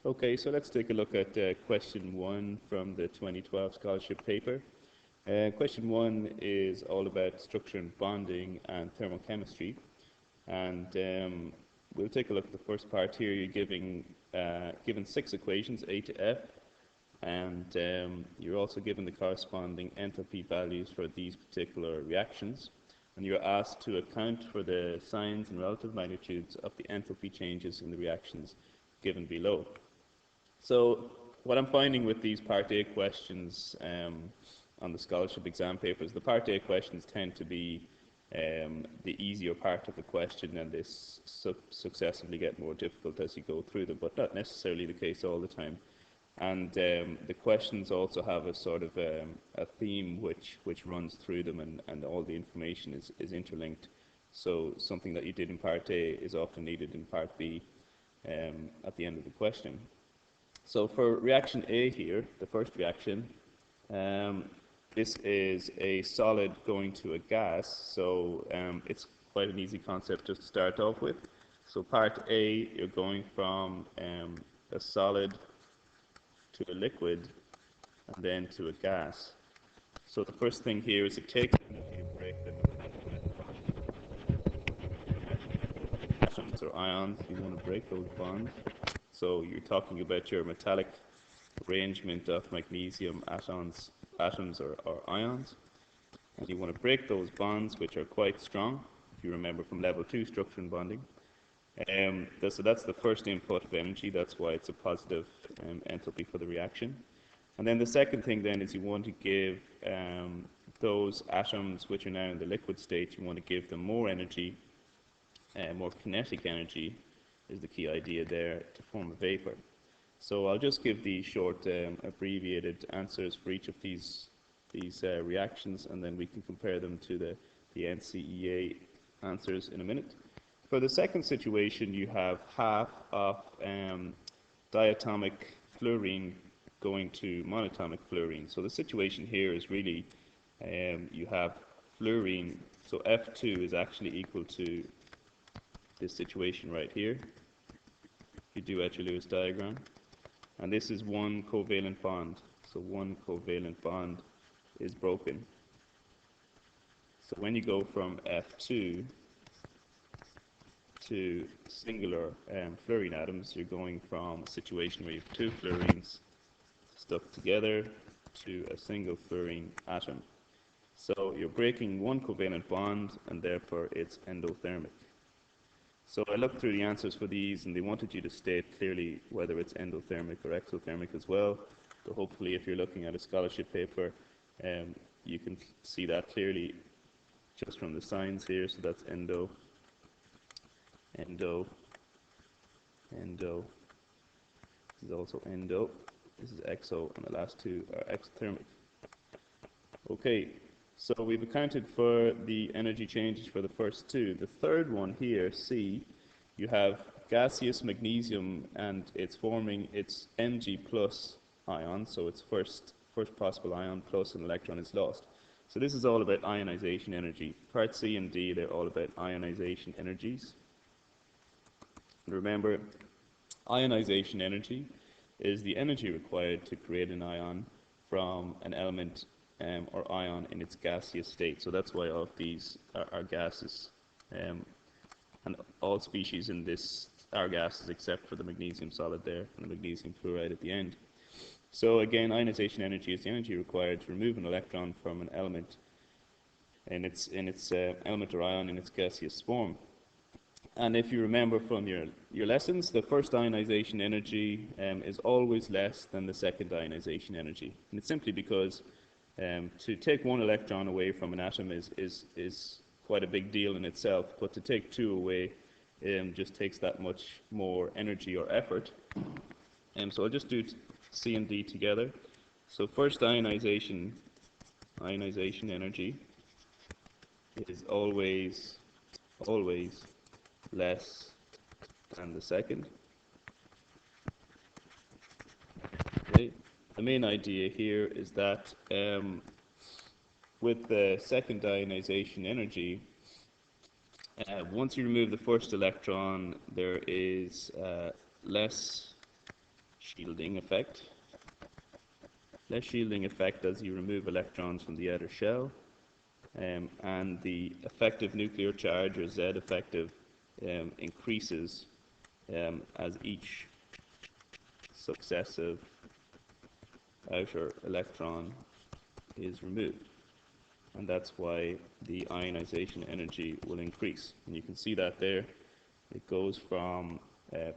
Okay, so let's take a look at question 1 from the 2012 scholarship paper. Question 1 is all about structure and bonding and thermochemistry. And we'll take a look at the first part here. You're given 6 equations, A to F, and you're also given the corresponding enthalpy values for these particular reactions. And you're asked to account for the signs and relative magnitudes of the enthalpy changes in the reactions given below. So what I'm finding with these Part A questions on the scholarship exam papers, the Part A questions tend to be the easier part of the question, and they successively get more difficult as you go through them, but not necessarily the case all the time. And the questions also have a sort of a theme which runs through them, and all the information is interlinked. So something that you did in Part A is often needed in Part B at the end of the question. So for reaction A here, the first reaction, this is a solid going to a gas, so it's quite an easy concept to start off with. So Part A, you're going from a solid to a liquid and then to a gas. So the first thing here is to take them and you break them into atoms or ions. You want to break those bonds. So you're talking about your metallic arrangement of magnesium atoms or ions. And you want to break those bonds, which are quite strong, if you remember from level 2 structure and bonding. So that's the first input of energy. That's why it's a positive enthalpy for the reaction. And then the second thing then is you want to give those atoms which are now in the liquid state, you want to give them more energy, more kinetic energy is the key idea there, to form a vapor. So I'll just give the short abbreviated answers for each of these reactions, and then we can compare them to the NCEA answers in a minute. For the second situation, you have half of diatomic fluorine going to monatomic fluorine. So the situation here is really you have fluorine, so F2 is actually equal to this situation right here, if you do at your Lewis diagram. And this is one covalent bond. So one covalent bond is broken. So when you go from F2 to singular fluorine atoms, you're going from a situation where you have 2 fluorines stuck together to a single fluorine atom. So you're breaking one covalent bond, and therefore it's endothermic. So I looked through the answers for these, and they wanted you to state clearly whether it's endothermic or exothermic as well. So hopefully if you're looking at a scholarship paper, you can see that clearly just from the signs here. So that's endo, endo, endo. This is also endo. This is exo, and the last 2 are exothermic. Okay. So we've accounted for the energy changes for the first 2. The third one here, C, you have gaseous magnesium, and it's forming its Mg plus ion, so its first possible ion plus an electron is lost. So this is all about ionization energy. Part C and D, they're all about ionization energies. And remember, ionization energy is the energy required to create an ion from an element or ion in its gaseous state. So that's why all of these are gases, and all species in this are gases except for the magnesium solid there and the magnesium fluoride at the end. So again, ionization energy is the energy required to remove an electron from an element in its element or ion in its gaseous form. And if you remember from your lessons, the first ionization energy is always less than the second ionization energy, and it's simply because to take one electron away from an atom is quite a big deal in itself, but to take 2 away just takes that much more energy or effort. So I'll just do C and D together. So first ionization energy is always less than the second. Okay. The main idea here is that with the second ionization energy, once you remove the first electron, there is less shielding effect. Less shielding effect as you remove electrons from the outer shell, and the effective nuclear charge, or Z effective, increases as each successive outer electron is removed. And that's why the ionization energy will increase. And you can see that there. It goes from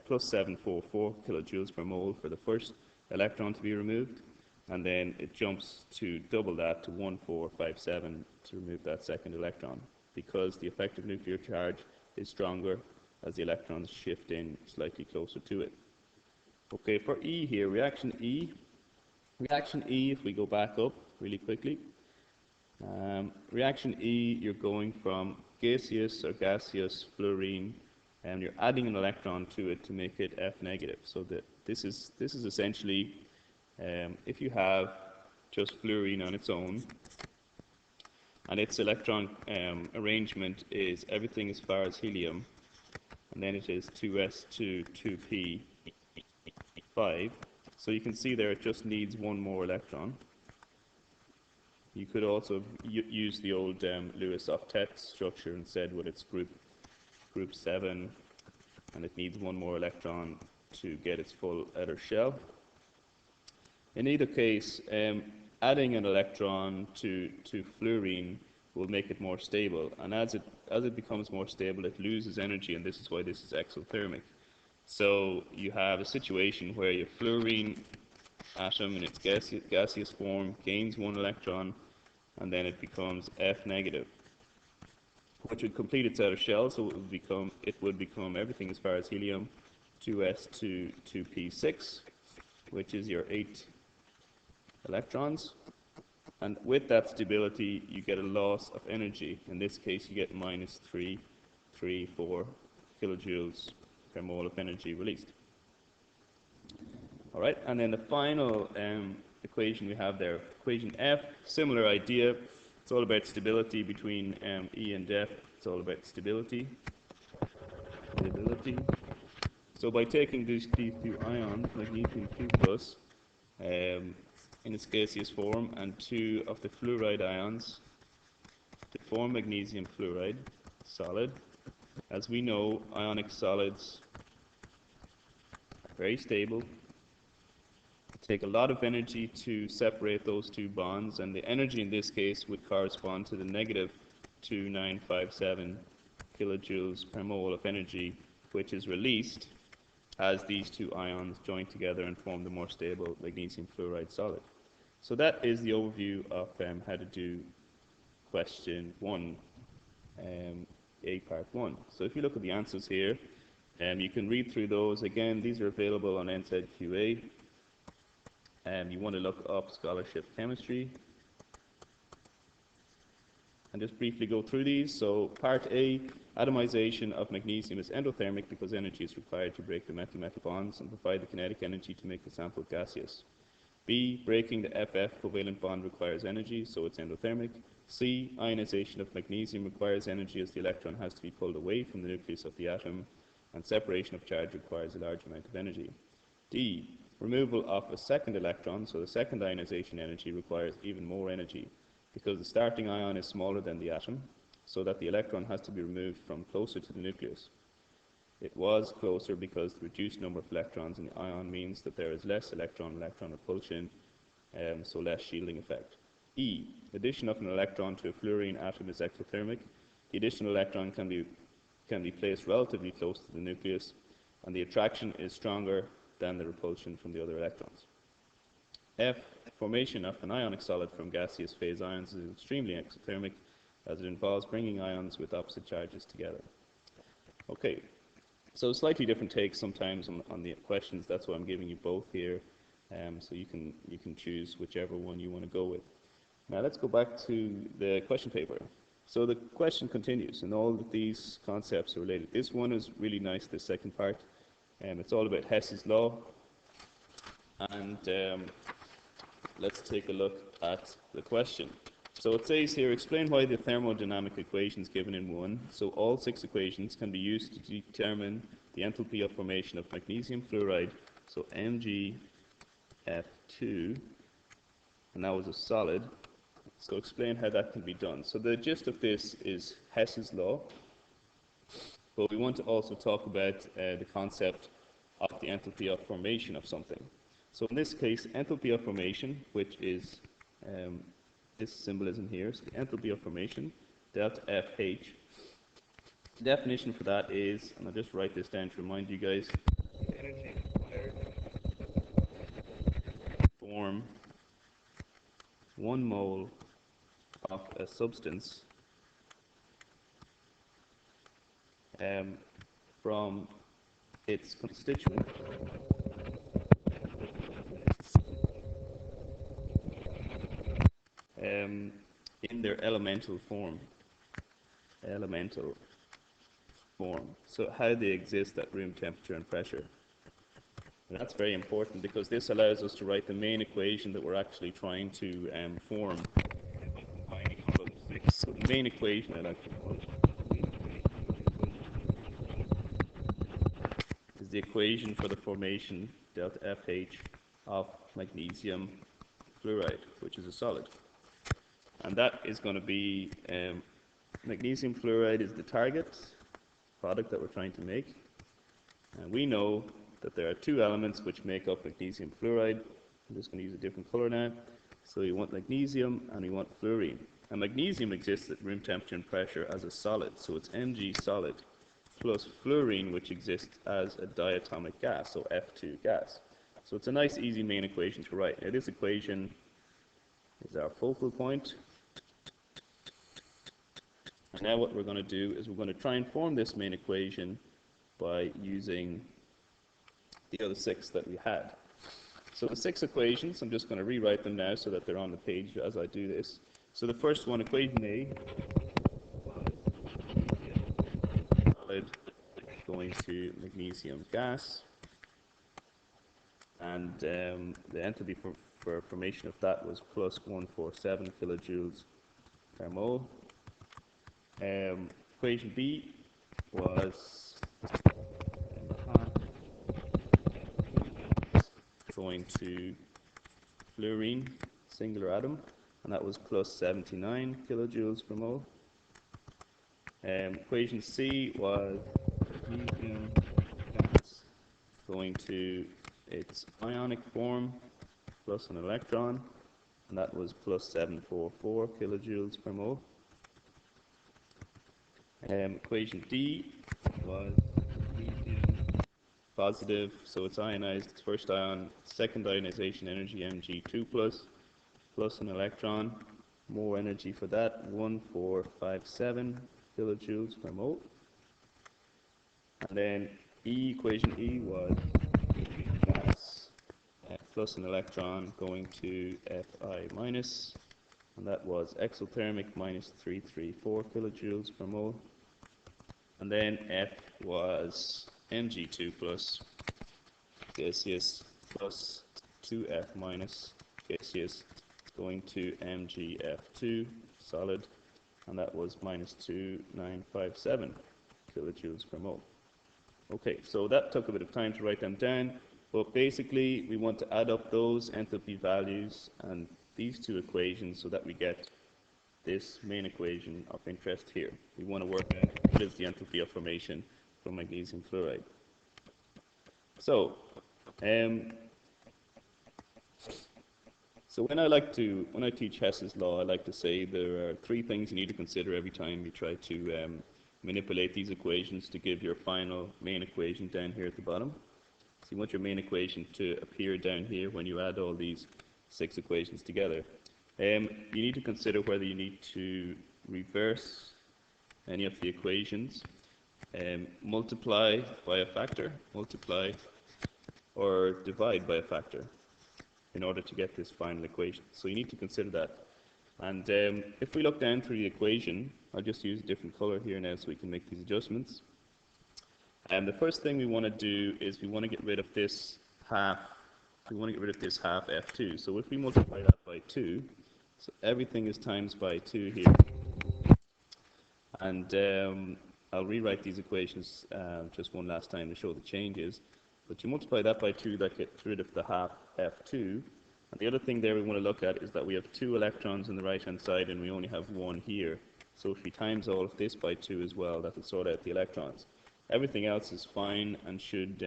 plus 744 kilojoules per mole for the first electron to be removed, and then it jumps to double that to 1457 to remove that second electron, because the effective nuclear charge is stronger as the electrons shift in slightly closer to it. Okay, for E here, reaction E, if we go back up really quickly, reaction E, you're going from gaseous or gaseous fluorine, and you're adding an electron to it to make it F negative. So that this is essentially, if you have just fluorine on its own, and its electron arrangement is everything as far as helium, and then it is 2s2 2p5. So you can see there it just needs one more electron. You could also use the old Lewis octet structure and said, well, it's group 7, and it needs one more electron to get its full outer shell. In either case, adding an electron to fluorine will make it more stable, and as it becomes more stable, it loses energy, and this is why this is exothermic. So you have a situation where your fluorine atom in its gaseous form gains one electron, and then it becomes F negative, which would complete its outer shell. So it would become everything as far as helium, 2s2 2p6, which is your 8 electrons. And with that stability, you get a loss of energy. In this case, you get minus 334 kilojoules per mole of energy released. All right, and then the final equation we have there, equation F, similar idea. It's all about stability between E and F. It's all about stability. So by taking these two ions, magnesium 2 plus, in its gaseous form, and 2 of the fluoride ions to form magnesium fluoride solid. As we know, ionic solids are very stable. Take a lot of energy to separate those two bonds, and the energy in this case would correspond to the negative 2957 kilojoules per mole of energy, which is released as these two ions join together and form the more stable magnesium fluoride solid. So that is the overview of how to do question 1, A part 1. So if you look at the answers here, you can read through those. Again, these are available on NZQA. You want to look up scholarship chemistry and just briefly go through these. So part A, atomization of magnesium is endothermic because energy is required to break the metal-metal bonds and provide the kinetic energy to make the sample gaseous. B, breaking the FF covalent bond requires energy, so it's endothermic. C, ionization of magnesium requires energy as the electron has to be pulled away from the nucleus of the atom, and separation of charge requires a large amount of energy. D, removal of a second electron, so the second ionization energy requires even more energy because the starting ion is smaller than the atom, so that the electron has to be removed from closer to the nucleus. It was closer because the reduced number of electrons in the ion means that there is less electron-electron repulsion, so less shielding effect. E, addition of an electron to a fluorine atom is exothermic. The additional electron can be placed relatively close to the nucleus, and the attraction is stronger than the repulsion from the other electrons. F, formation of an ionic solid from gaseous phase ions is extremely exothermic as it involves bringing ions with opposite charges together. Okay, so slightly different takes sometimes on the questions. That's why I'm giving you both here, so you can choose whichever one you want to go with. Now let's go back to the question paper. So the question continues, and all of these concepts are related. This one is really nice, the second part. It's all about Hess's law. And let's take a look at the question. So it says here, explain why the thermodynamic equations given in 1, so all 6 equations can be used to determine the enthalpy of formation of magnesium fluoride So MgF2, and that was a solid. So explain how that can be done. So the gist of this is Hess's law, but we want to also talk about the concept of the enthalpy of formation of something. So in this case, enthalpy of formation, which is this symbolism here, so the enthalpy of formation, delta FH. The definition for that is, and I'll just write this down to remind you guys, energy required to form 1 mole of a substance from its constituent in their elemental form. So how they exist at room temperature and pressure. And that's very important because this allows us to write the main equation that we're actually trying to form. So the main equation I like to call is the equation for the formation delta FH of magnesium fluoride, which is a solid. And that is going to be magnesium fluoride is the target product that we're trying to make. And we know that there are 2 elements which make up magnesium fluoride. I'm just going to use a different color now. So we want magnesium and we want fluorine. And magnesium exists at room temperature and pressure as a solid, so it's Mg solid, plus fluorine, which exists as a diatomic gas, so F2 gas. So it's a nice, easy main equation to write. Now this equation is our focal point. And now what we're going to do is we're going to try and form this main equation by using the other 6 that we had. So the 6 equations, I'm just going to rewrite them now so that they're on the page as I do this. So the first one, equation A, solid going to magnesium gas, and the enthalpy for formation of that was plus 147 kilojoules per mole. Equation B was going to fluorine, singular atom, and that was plus 79 kilojoules per mole. Equation C was magnesium gas going to its ionic form plus an electron, and that was plus 744 kilojoules per mole. Equation D was magnesium positive, so it's ionized, its first ion, second ionization energy Mg2 plus an electron, more energy for that, 1457 kilojoules per mole. And then equation E was gas plus an electron going to Fi minus, and that was exothermic minus 334 kilojoules per mole. And then F was Mg2 plus gaseous plus 2F minus gaseous going to MgF2 solid, and that was minus 2957 kilojoules per mole. Okay, so that took a bit of time to write them down, but basically we want to add up those enthalpy values and these 2 equations so that we get this main equation of interest here. We want to work out what is the enthalpy of formation for magnesium fluoride. So, when I teach Hess's law, I like to say there are 3 things you need to consider every time you try to manipulate these equations to give your final main equation down here at the bottom. So you want your main equation to appear down here when you add all these 6 equations together. You need to consider whether you need to reverse any of the equations, multiply by a factor, or divide by a factor in order to get this final equation. So you need to consider that. And if we look down through the equation, I'll just use a different color here now so we can make these adjustments. And the first thing we want to do is we want to get rid of this half. We want to get rid of this half F2. So if we multiply that by 2, so everything is times by 2 here. And I'll rewrite these equations just one last time to show the changes. But you multiply that by 2, that gets rid of the half F2. And the other thing there we want to look at is that we have 2 electrons on the right-hand side and we only have 1 here. So if we times all of this by 2 as well, that will sort out the electrons. Everything else is fine and should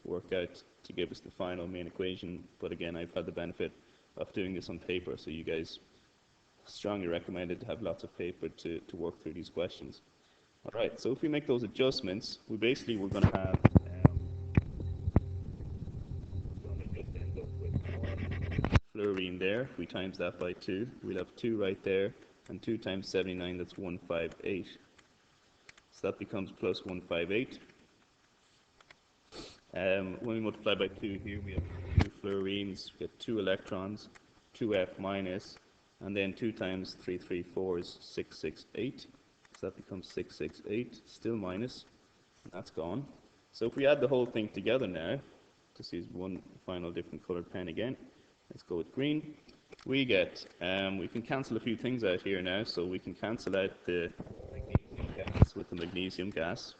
work out to give us the final main equation. But again, I've had the benefit of doing this on paper, so you guys strongly recommended to have lots of paper to work through these questions. All right, so if we make those adjustments, we're going to have fluorine there. If we times that by 2, we'll have 2 right there, and 2 times 79, that's 158. So that becomes plus 158. When we multiply by 2 here, we have 2 fluorines, we get 2 electrons, 2F minus, and then 2 times 334 is 668. So that becomes 668, still minus, and that's gone. So if we add the whole thing together now, just use one final different colored pen again. Let's go with green. We get, we can cancel a few things out here now, so we can cancel out the magnesium gas with the magnesium gas.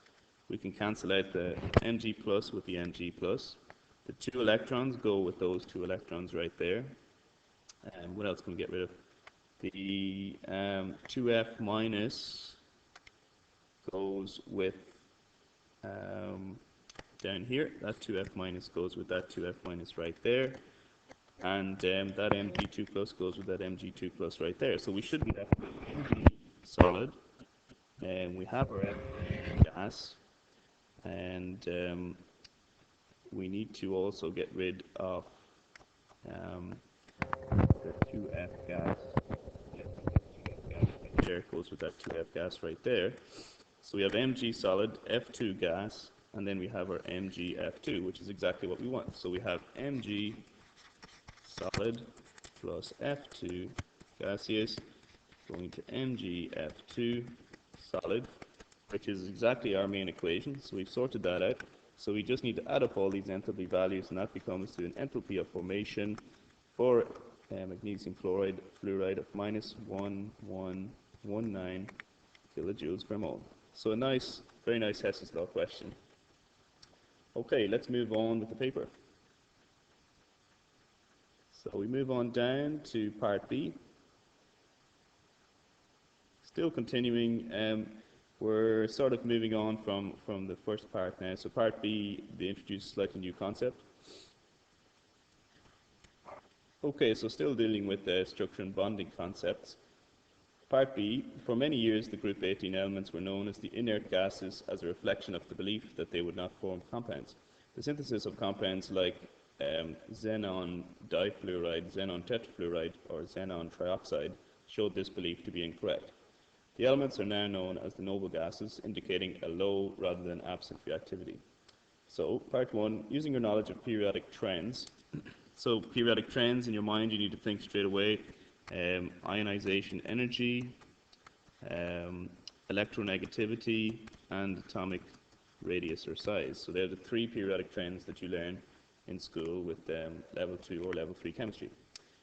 We can cancel out the Mg plus with the Mg plus. The 2 electrons go with those 2 electrons right there. What else can we get rid of? The 2F minus goes with down here. That 2F minus goes with that 2F minus right there. And that Mg2 plus goes with that Mg2 plus right there. So we should be left with Mg solid. And we have our F gas. And we need to also get rid of the 2F gas. There goes with that 2F gas right there. So we have Mg solid, F2 gas, and then we have our MgF2, which is exactly what we want. So we have Mg solid plus F2 gaseous going to MgF2 solid, which is exactly our main equation. So we've sorted that out. So we just need to add up all these enthalpy values, and that becomes to an enthalpy of formation for magnesium fluoride of minus 1119 kilojoules per mole. So a nice, very nice Hess's law question. Okay, let's move on with the paper. So we move on down to part B. Still continuing, we're sort of moving on from the first part now. So part B, they introduce a slightly new concept. Okay, so still dealing with the structure and bonding concepts. Part B, for many years the group 18 elements were known as the inert gases as a reflection of the belief that they would not form compounds. The synthesis of compounds like xenon difluoride, xenon tetrafluoride, or xenon trioxide showed this belief to be incorrect. The elements are now known as the noble gases, indicating a low rather than absent reactivity. So, part 1, using your knowledge of periodic trends. So, periodic trends in your mind, you need to think straight away. Ionization energy, electronegativity, and atomic radius or size. So they're the 3 periodic trends that you learn in school with level 2 or level 3 chemistry.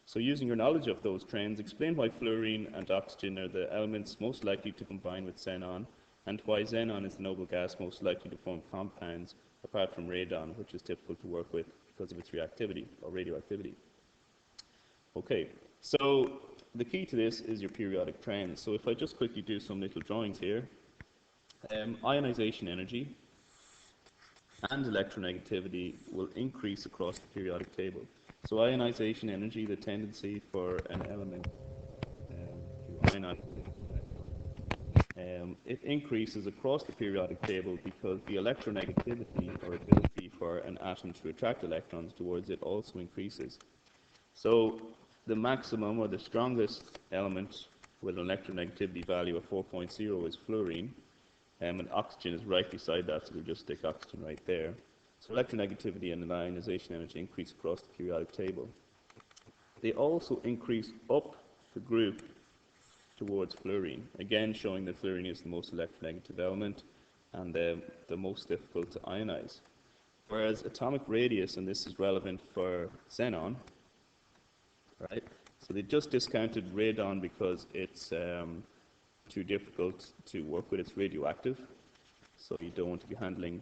So using your knowledge of those trends, explain why fluorine and oxygen are the elements most likely to combine with xenon, and why xenon is the noble gas most likely to form compounds apart from radon, which is difficult to work with because of its reactivity or radioactivity. Okay, so the key to this is your periodic trends. So if I just quickly do some little drawings here, ionization energy and electronegativity will increase across the periodic table. So ionization energy, the tendency for an element to ionize, it increases across the periodic table because the electronegativity, or ability for an atom to attract electrons towards it, also increases. So the maximum or the strongest element with an electronegativity value of 4.0 is fluorine, and oxygen is right beside that, so we'll just stick oxygen right there. So electronegativity and ionization energy increase across the periodic table. They also increase up the group towards fluorine, again showing that fluorine is the most electronegative element and the most difficult to ionize. Whereas atomic radius, and this is relevant for xenon, right? So they just discounted radon because it's too difficult to work with. It's radioactive, so you don't want to be handling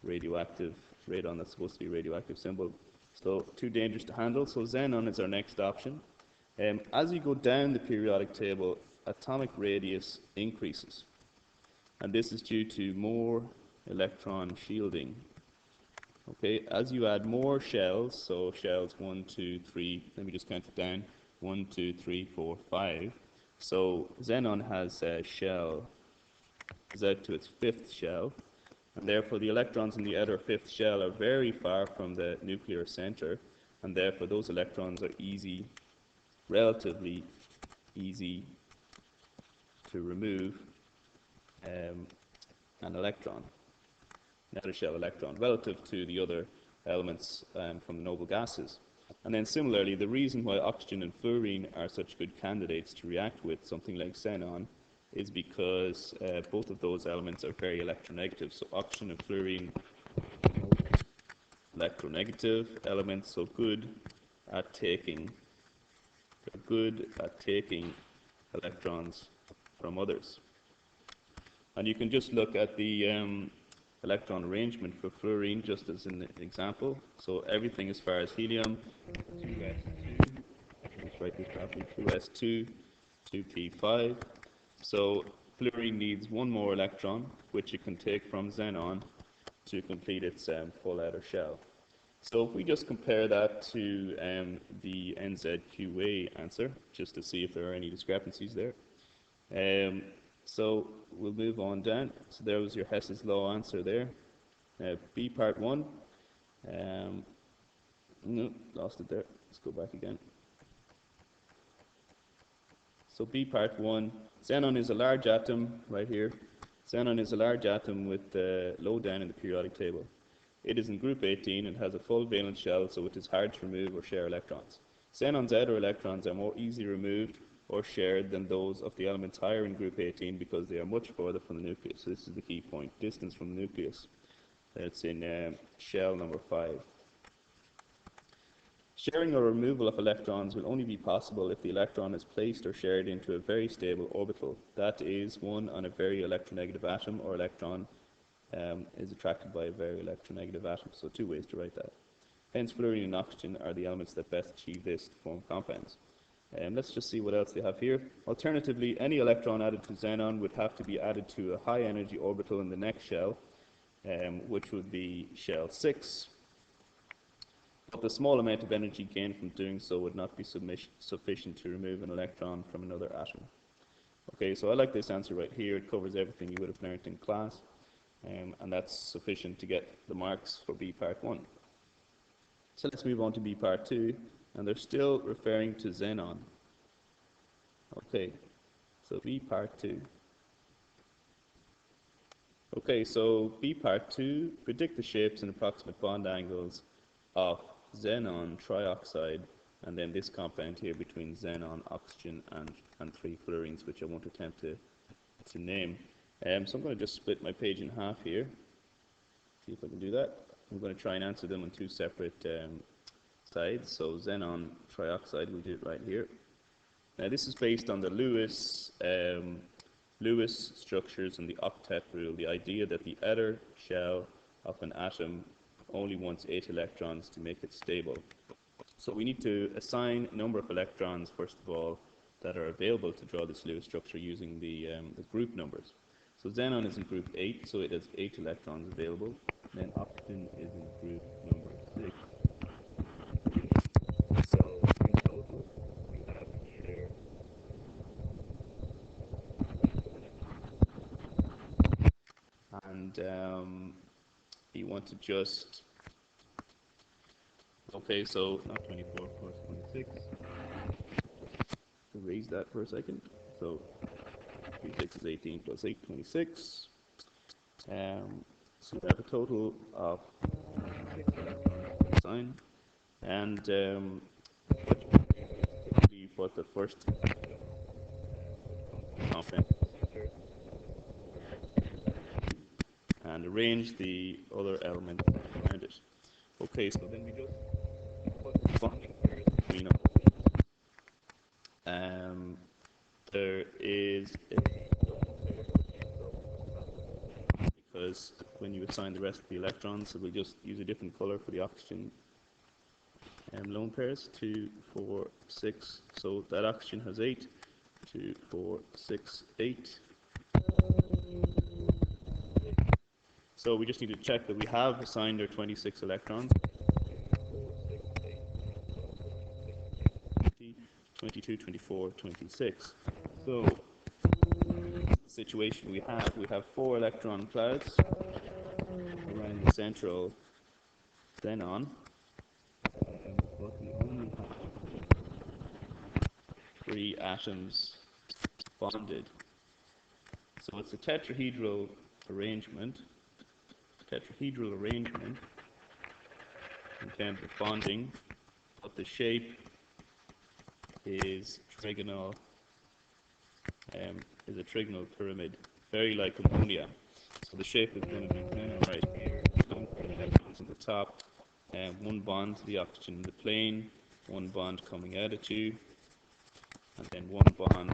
radioactive radon that's supposed to be a radioactive symbol. So too dangerous to handle, so xenon is our next option. As you go down the periodic table, atomic radius increases. And this is due to more electron shielding. Okay, as you add more shells, so shells 1, 2, 3, let me just count it down, 1, 2, 3, 4, 5. So xenon has a shell, is out to its fifth shell, and therefore the electrons in the outer fifth shell are very far from the nuclear center, and therefore those electrons are relatively easy to remove an electron, an outer shell electron, relative to the other elements from the noble gases. And then similarly, the reason why oxygen and fluorine are such good candidates to react with something like xenon is because both of those elements are very electronegative. So oxygen and fluorine, electronegative elements, so good at taking electrons from others. And you can just look at the electron arrangement for fluorine just as an example. So everything as far as helium, 2s2, let's write this properly, 2s2, 2p5. So fluorine needs one more electron, which it can take from xenon to complete its full outer shell. So if we just compare that to the NZQA answer, just to see if there are any discrepancies there. So we'll move on down. So there was your Hess's law answer there. B part 1. No, lost it there. Let's go back again. So B part 1, xenon is a large atom right here. Xenon is a large atom with low down in the periodic table. It is in group 18 and has a full valence shell, so it is hard to remove or share electrons. Xenon's outer electrons are more easily removed or shared than those of the elements higher in group 18 because they are much further from the nucleus. So this is the key point, distance from the nucleus. It's in shell number 5. Sharing or removal of electrons will only be possible if the electron is placed or shared into a very stable orbital. That is, one on a very electronegative atom, or electron is attracted by a very electronegative atom. So two ways to write that. Hence, fluorine and oxygen are the elements that best achieve this to form compounds. Let's just see what else they have here. Alternatively, any electron added to xenon would have to be added to a high energy orbital in the next shell, which would be shell 6. But the small amount of energy gained from doing so would not be sufficient to remove an electron from another atom. Okay, so I like this answer right here. It covers everything you would have learned in class, and that's sufficient to get the marks for B part 1. So let's move on to B part 2, and they're still referring to xenon. Okay, so B part 2. Okay, so B part 2, predict the shapes and approximate bond angles of xenon trioxide, and then this compound here between xenon, oxygen, and 3 fluorines, which I won't attempt to name. So I'm going to just split my page in half here, see if I can do that. I'm going to try and answer them on 2 separate sides. So xenon trioxide, we'll do it right here. Now this is based on the Lewis structures and the octet rule, the idea that the outer shell of an atom only wants 8 electrons to make it stable. So we need to assign a number of electrons, first of all, that are available to draw this Lewis structure using the group numbers. So xenon is in group 8, so it has 8 electrons available. Then oxygen is in group number 6. So in total, we have here and you want to just, okay, so not 24 plus 26. Erase that for a second. So 36 is 18 plus 8, 26. So we have a total of 26 electrons assigned. And what the first compound and arrange the other elements around it. Okay, so then we just put the bonding pairs between them. There is a because when you assign the rest of the electrons. So we'll just use a different color for the oxygen lone pairs, 2, 4, 6. So that oxygen has 8, 2, 4, 6, 8. So we just need to check that we have assigned our 26 electrons. 22, 24, 26. So the situation we have 4 electron clouds around the central xenon, but we only have 3 atoms bonded. So it's a tetrahedral arrangement. In terms of bonding, but the shape is trigonal, is a trigonal pyramid, very like ammonia. So the shape is going to be xenon right here, electrons on the top, one bond to the oxygen in the plane, one bond coming out at you, and then one bond.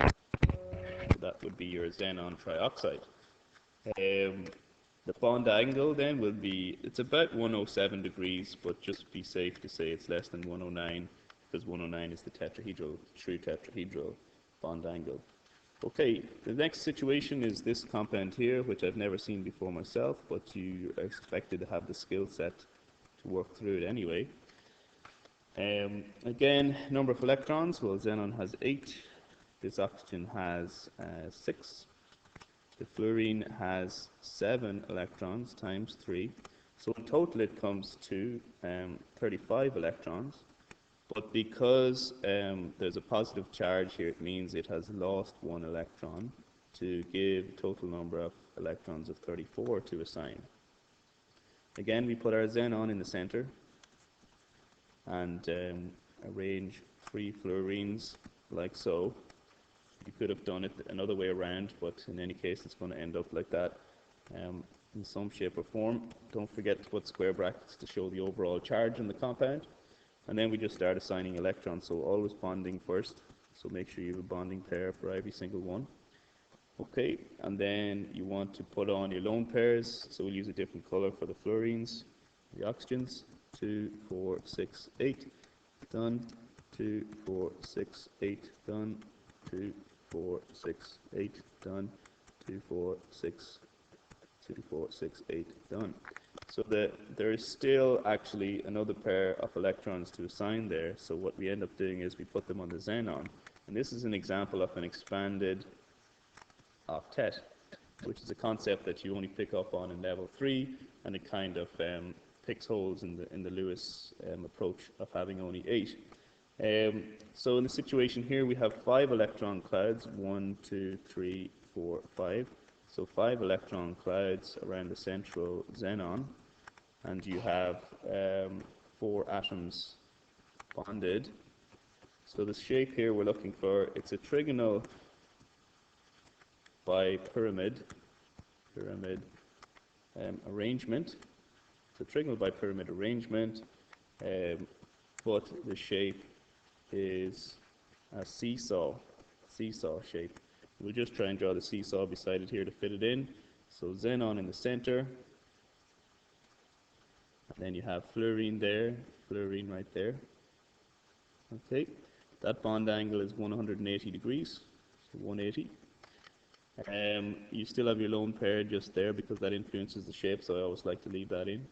So that would be your xenon trioxide. The bond angle then will be, it's about 107 degrees, but just be safe to say it's less than 109, because 109 is the true tetrahedral bond angle. Okay, the next situation is this compound here, which I've never seen before myself, but you are expected to have the skill set to work through it anyway. Again, number of electrons, well, xenon has 8, this oxygen has 6. The fluorine has 7 electrons times 3. So in total it comes to 35 electrons. But because there's a positive charge here, it means it has lost 1 electron to give a total number of electrons of 34 to assign. Again, we put our xenon in the center and arrange 3 fluorines like so. You could have done it another way around, but in any case it's going to end up like that in some shape or form. Don't forget to put square brackets to show the overall charge in the compound. And then we just start assigning electrons, so always bonding first. So make sure you have a bonding pair for every single one. Okay, and then you want to put on your lone pairs, so we'll use a different color for the fluorines, the oxygens. 2, 4, 6, 8, done. 2, 4, 6, 8, done. 2, 4, 6, 8, done. 2, 4, 6, 2, 4, 6, 8, done. So there is still actually another pair of electrons to assign there. So what we end up doing is we put them on the xenon. And this is an example of an expanded octet, which is a concept that you only pick up on in level 3, and it kind of picks holes in the Lewis approach of having only 8. So in the situation here, we have 5 electron clouds, 1, 2, 3, 4, 5. So 5 electron clouds around the central xenon, and you have 4 atoms bonded. So the shape here we're looking for, it's a trigonal bipyramid arrangement. It's a trigonal bipyramid arrangement, but the shape is a seesaw shape. We'll just try and draw the seesaw beside it here to fit it in. So xenon in the center, and then you have fluorine there, fluorine right there. Okay, that bond angle is 180 degrees, so 180. You still have your lone pair just there because that influences the shape, so I always like to leave that in.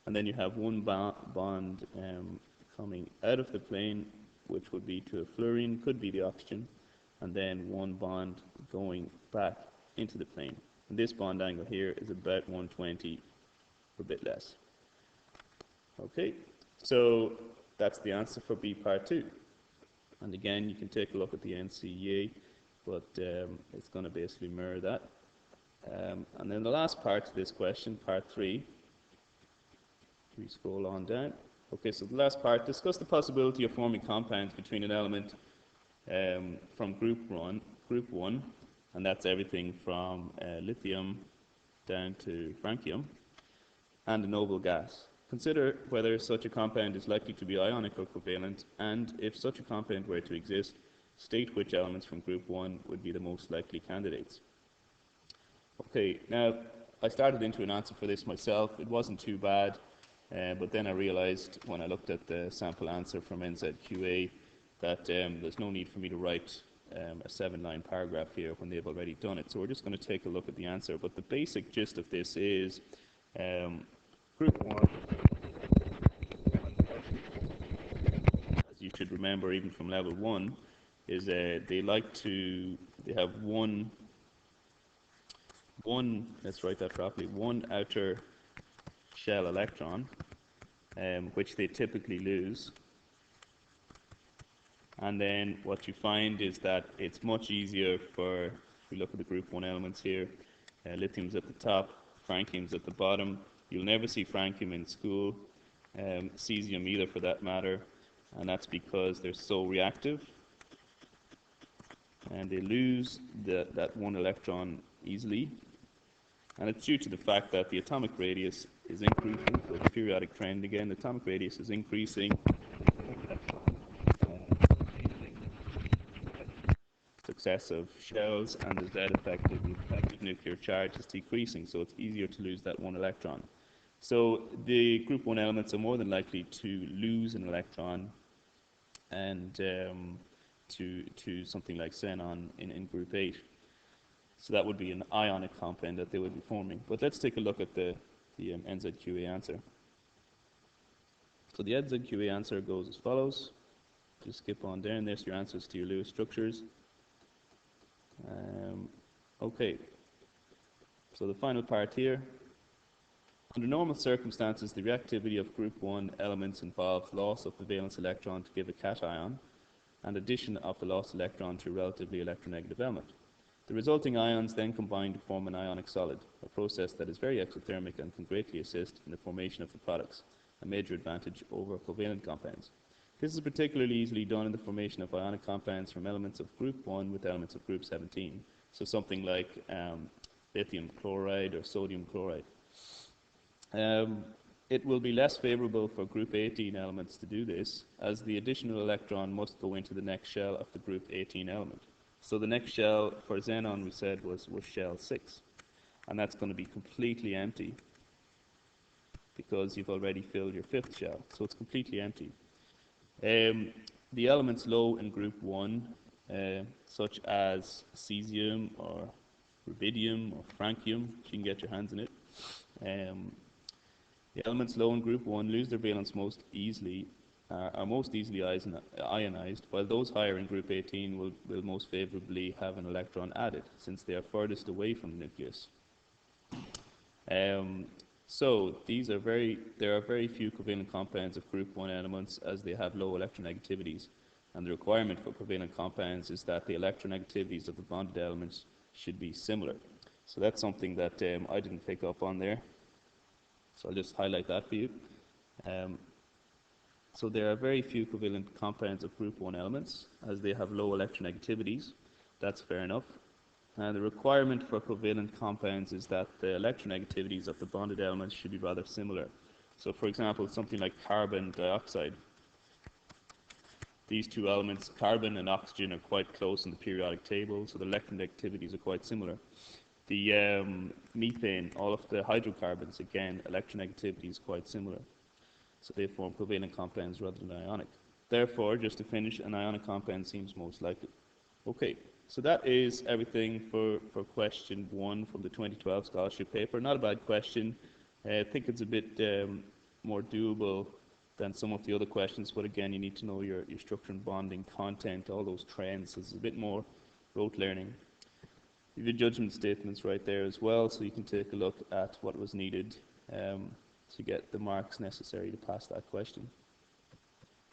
And then you have one bond coming out of the plane, which would be to a fluorine, could be the oxygen, and then one bond going back into the plane. And this bond angle here is about 120 or a bit less. Okay, so that's the answer for B part 2. And again, you can take a look at the NCEA, but it's going to basically mirror that. And then the last part to this question, part 3, we scroll on down. Okay, so the last part, discuss the possibility of forming compounds between an element from group 1, and that's everything from lithium down to francium, and a noble gas. Consider whether such a compound is likely to be ionic or covalent, and if such a compound were to exist, state which elements from group 1 would be the most likely candidates. Okay, now I started into an answer for this myself. It wasn't too bad, but then I realized when I looked at the sample answer from NZQA that there's no need for me to write a 7-line paragraph here when they've already done it. So we're just going to take a look at the answer. But the basic gist of this is group 1, as you should remember even from level 1, is they have one, let's write that properly, one outer shell electron, which they typically lose. And then what you find is that it's much easier for, if we look at the group 1 elements here, lithium's at the top, francium's at the bottom. You'll never see francium in school, cesium either for that matter, and that's because they're so reactive and they lose that one electron easily. And it's due to the fact that the atomic radius is increasing, so it's periodic trend again. The atomic radius is increasing. Successive shells, and the Z effective nuclear charge is decreasing, so it's easier to lose that one electron. So the group 1 elements are more than likely to lose an electron and to something like xenon in group 8. So that would be an ionic compound that they would be forming. But let's take a look at the NZQA answer. So the NZQA answer goes as follows. Just skip on down. There's your answers to your Lewis structures. Okay, so the final part here. Under normal circumstances, the reactivity of group 1 elements involves loss of the valence electron to give a cation and addition of the lost electron to a relatively electronegative element. The resulting ions then combine to form an ionic solid, a process that is very exothermic and can greatly assist in the formation of the products, a major advantage over covalent compounds. This is particularly easily done in the formation of ionic compounds from elements of group 1 with elements of group 17, so something like lithium chloride or sodium chloride. It will be less favorable for group 18 elements to do this, as the additional electron must go into the next shell of the group 18 element. So the next shell for xenon, we said, was shell 6, and that's going to be completely empty because you've already filled your 5th shell, so it's completely empty. The elements low in group 1, such as cesium or rubidium or francium, if you can get your hands in it, the elements low in group 1 lose their valence most easily, are most easily ionized, while those higher in group 18 will most favorably have an electron added, since they are furthest away from the nucleus. So there are very few covalent compounds of group 1 elements, as they have low electronegativities, and the requirement for covalent compounds is that the electronegativities of the bonded elements should be similar. So that's something that I didn't pick up on there, so I'll just highlight that for you. So there are very few covalent compounds of group 1 elements, as they have low electronegativities. That's fair enough. And the requirement for covalent compounds is that the electronegativities of the bonded elements should be rather similar. So for example, something like carbon dioxide. These two elements, carbon and oxygen, are quite close in the periodic table, so the electronegativities are quite similar. The methane, all of the hydrocarbons, again, electronegativity is quite similar. So they form covalent compounds rather than ionic. Therefore, just to finish, an ionic compound seems most likely. Okay. So that is everything for question 1 from the 2012 scholarship paper. Not a bad question. I think it's a bit more doable than some of the other questions, but again, you need to know your structure and bonding, content, all those trends. So it's a bit more rote learning. You have your judgment statements right there as well, so you can take a look at what was needed to get the marks necessary to pass that question.